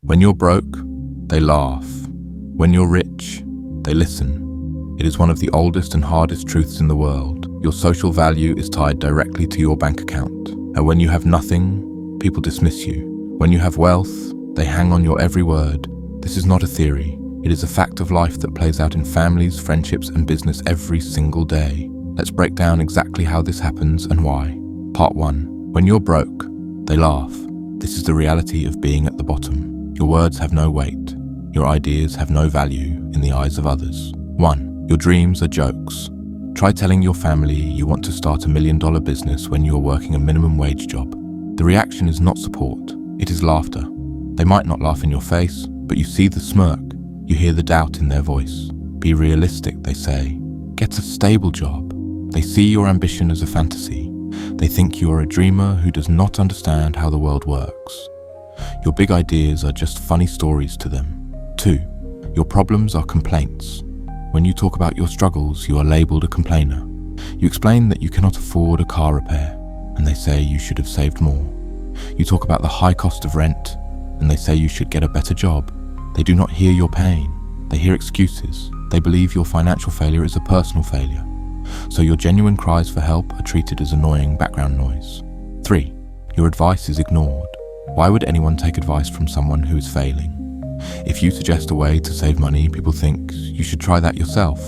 When you're broke, they laugh. When you're rich, they listen. It is one of the oldest and hardest truths in the world. Your social value is tied directly to your bank account. And when you have nothing, people dismiss you. When you have wealth, they hang on your every word. This is not a theory. It is a fact of life that plays out in families, friendships, and business every single day. Let's break down exactly how this happens and why. Part 1. When you're broke, they laugh. This is the reality of being at the bottom. Your words have no weight. Your ideas have no value in the eyes of others. 1. Your dreams are jokes. Try telling your family you want to start $1 million business when you're working a minimum wage job. The reaction is not support, it is laughter. They might not laugh in your face, but you see the smirk. You hear the doubt in their voice. Be realistic, they say. Get a stable job. They see your ambition as a fantasy. They think you are a dreamer who does not understand how the world works. Your big ideas are just funny stories to them. 2. Your problems are complaints. When you talk about your struggles, you are labeled a complainer. You explain that you cannot afford a car repair, and they say you should have saved more. You talk about the high cost of rent, and they say you should get a better job. They do not hear your pain. They hear excuses. They believe your financial failure is a personal failure. So your genuine cries for help are treated as annoying background noise. 3. Your advice is ignored. Why would anyone take advice from someone who is failing? If you suggest a way to save money, people think you should try that yourself.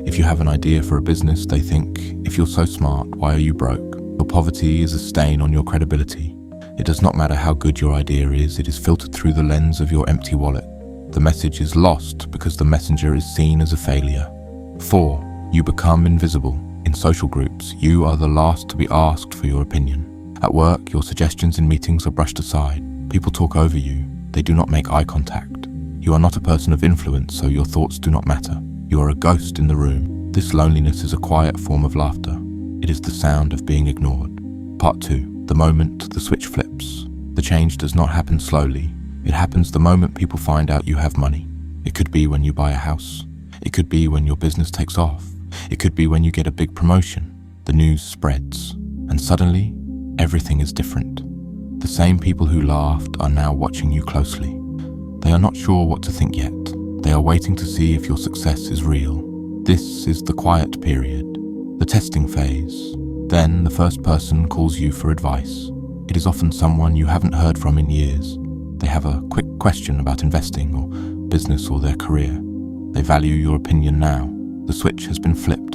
If you have an idea for a business, they think, if you're so smart, why are you broke? Your poverty is a stain on your credibility. It does not matter how good your idea is, it is filtered through the lens of your empty wallet. The message is lost because the messenger is seen as a failure. 4. You become invisible. In social groups, you are the last to be asked for your opinion. At work, your suggestions in meetings are brushed aside. People talk over you. They do not make eye contact. You are not a person of influence, so your thoughts do not matter. You are a ghost in the room. This loneliness is a quiet form of laughter. It is the sound of being ignored. Part 2. The moment the switch flips. The change does not happen slowly. It happens the moment people find out you have money. It could be when you buy a house. It could be when your business takes off. It could be when you get a big promotion. The news spreads, and suddenly, everything is different. The same people who laughed are now watching you closely. They are not sure what to think yet. They are waiting to see if your success is real. This is the quiet period, the testing phase. Then the first person calls you for advice. It is often someone you haven't heard from in years. They have a quick question about investing or business or their career. They value your opinion now. The switch has been flipped.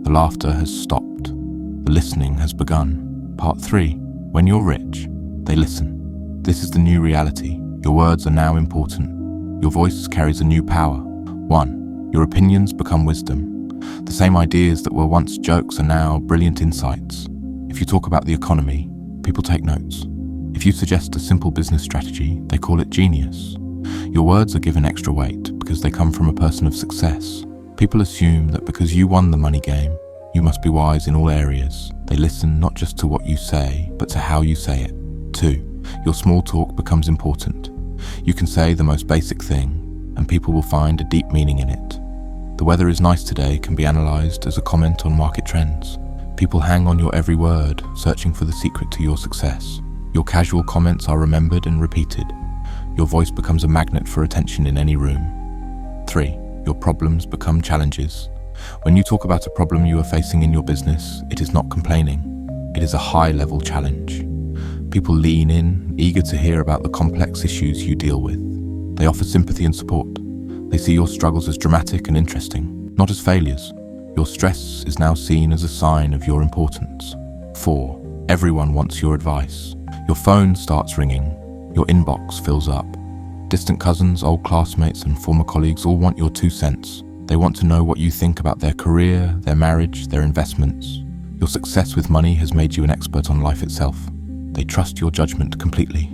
The laughter has stopped. The listening has begun. Part 3. When you're rich, they listen. This is the new reality. Your words are now important. Your voice carries a new power. 1. Your opinions become wisdom. The same ideas that were once jokes are now brilliant insights. If you talk about the economy, people take notes. If you suggest a simple business strategy, they call it genius. Your words are given extra weight because they come from a person of success. People assume that because you won the money game, you must be wise in all areas. They listen not just to what you say, but to how you say it. 2. Your small talk becomes important. You can say the most basic thing, and people will find a deep meaning in it. The weather is nice today can be analysed as a comment on market trends. People hang on your every word, searching for the secret to your success. Your casual comments are remembered and repeated. Your voice becomes a magnet for attention in any room. 3. Your problems become challenges. When you talk about a problem you are facing in your business, it is not complaining. It is a high-level challenge. People lean in, eager to hear about the complex issues you deal with. They offer sympathy and support. They see your struggles as dramatic and interesting, not as failures. Your stress is now seen as a sign of your importance. 4. Everyone wants your advice. Your phone starts ringing. Your inbox fills up. Distant cousins, old classmates, and former colleagues all want your 2 cents. They want to know what you think about their career, their marriage, their investments. Your success with money has made you an expert on life itself. They trust your judgment completely.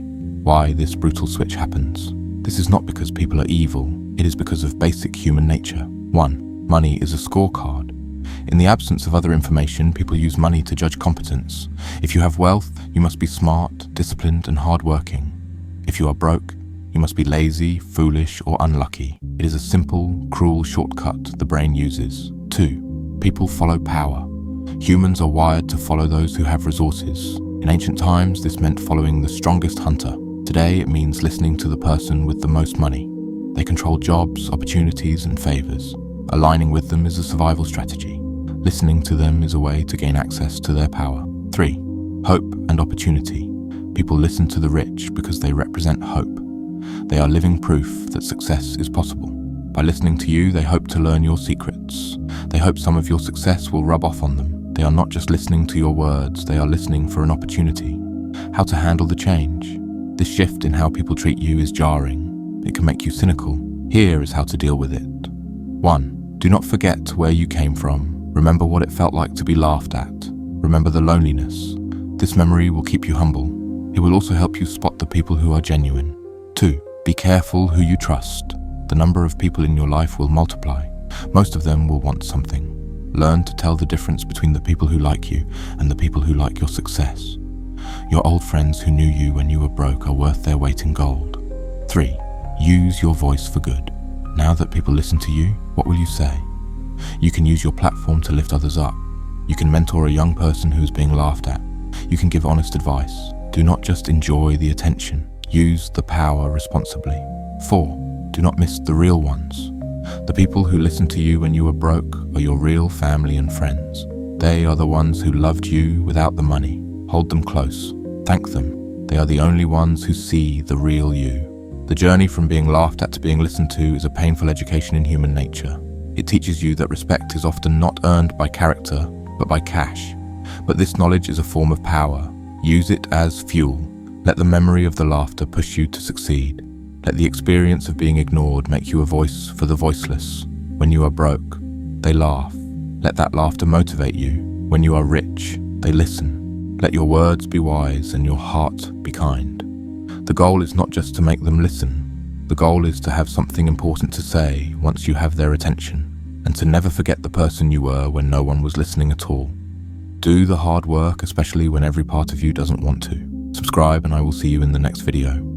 Why this brutal switch happens? This is not because people are evil. It is because of basic human nature. 1. Money is a scorecard. In the absence of other information, people use money to judge competence. If you have wealth, you must be smart, disciplined, and hardworking. If you are broke, you must be lazy, foolish, or unlucky. It is a simple, cruel shortcut the brain uses. 2. People follow power. Humans are wired to follow those who have resources. In ancient times, this meant following the strongest hunter. Today it means listening to the person with the most money. They control jobs, opportunities, and favors. Aligning with them is a survival strategy. Listening to them is a way to gain access to their power. 3. Hope and opportunity. People listen to the rich because they represent hope. They are living proof that success is possible. By listening to you, they hope to learn your secrets. They hope some of your success will rub off on them. They are not just listening to your words, they are listening for an opportunity. How to handle the change. This shift in how people treat you is jarring. It can make you cynical. Here is how to deal with it. 1. Do not forget where you came from. Remember what it felt like to be laughed at. Remember the loneliness. This memory will keep you humble. It will also help you spot the people who are genuine. 2. Be careful who you trust. The number of people in your life will multiply. Most of them will want something. Learn to tell the difference between the people who like you and the people who like your success. Your old friends who knew you when you were broke are worth their weight in gold. 3. Use your voice for good. Now that people listen to you, what will you say? You can use your platform to lift others up. You can mentor a young person who is being laughed at. You can give honest advice. Do not just enjoy the attention. Use the power responsibly. 4. Do not miss the real ones. The people who listened to you when you were broke are your real family and friends. They are the ones who loved you without the money. Hold them close. Thank them. They are the only ones who see the real you. The journey from being laughed at to being listened to is a painful education in human nature. It teaches you that respect is often not earned by character, but by cash. But this knowledge is a form of power. Use it as fuel. Let the memory of the laughter push you to succeed. Let the experience of being ignored make you a voice for the voiceless. When you are broke, they laugh. Let that laughter motivate you. When you are rich, they listen. Let your words be wise and your heart be kind. The goal is not just to make them listen. The goal is to have something important to say once you have their attention, and to never forget the person you were when no one was listening at all. Do the hard work, especially when every part of you doesn't want to. Subscribe and I will see you in the next video.